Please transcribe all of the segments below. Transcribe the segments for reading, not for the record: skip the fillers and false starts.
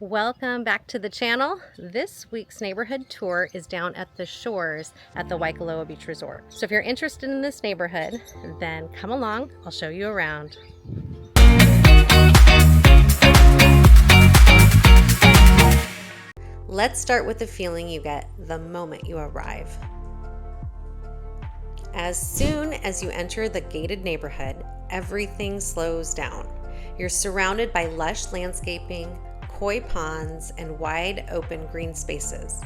Welcome back to the channel. This week's neighborhood tour is down at the shores at the Waikoloa Beach Resort. So if you're interested in this neighborhood, then come along, I'll show you around. Let's start with the feeling you get the moment you arrive. As soon as you enter the gated neighborhood, everything slows down. You're surrounded by lush landscaping, koi ponds, and wide open green spaces.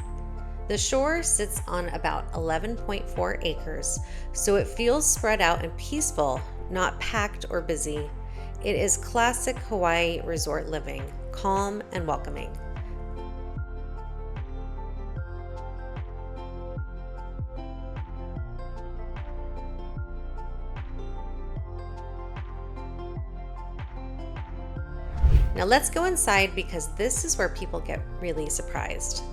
The shore sits on about 11.4 acres, so it feels spread out and peaceful, not packed or busy. It is classic Hawaii resort living, calm and welcoming. Now let's go inside because this is where people get really surprised.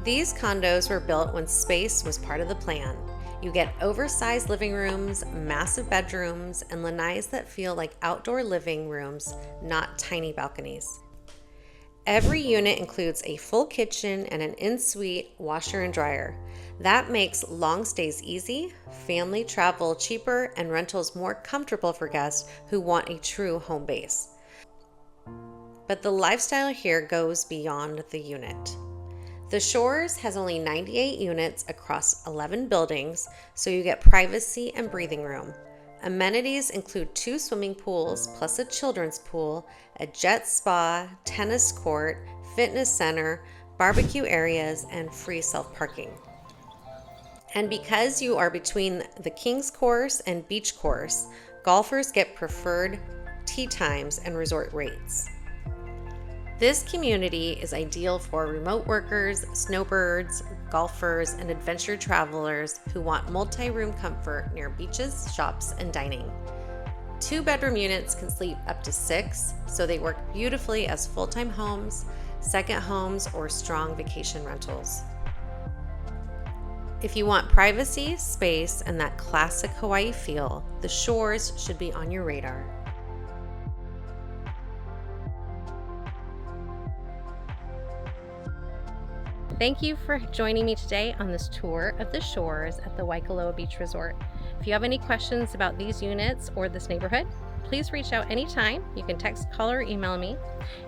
These condos were built when space was part of the plan. You get oversized living rooms, massive bedrooms, and lanais that feel like outdoor living rooms, not tiny balconies. Every unit includes a full kitchen and an in-suite washer and dryer. That makes long stays easy, family travel cheaper, and rentals more comfortable for guests who want a true home base. But the lifestyle here goes beyond the unit. The Shores has only 98 units across 11 buildings, so you get privacy and breathing room. Amenities include 2 swimming pools plus a children's pool, a jet spa, tennis court, fitness center, barbecue areas, and free self-parking. And because you are between the King's Course and Beach Course, golfers get preferred tee times and resort rates. This community is ideal for remote workers, snowbirds, golfers, and adventure travelers who want multi-room comfort near beaches, shops, and dining. 2-bedroom units can sleep up to 6, so they work beautifully as full-time homes, second homes, or strong vacation rentals. If you want privacy, space, and that classic Hawaii feel, the Shores should be on your radar. Thank you for joining me today on this tour of the shores at the Waikoloa Beach Resort. If you have any questions about these units or this neighborhood, please reach out anytime. You can text, call, or email me.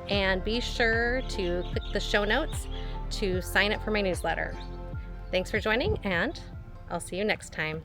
And be sure to click the show notes to sign up for my newsletter. Thanks for joining, and I'll see you next time.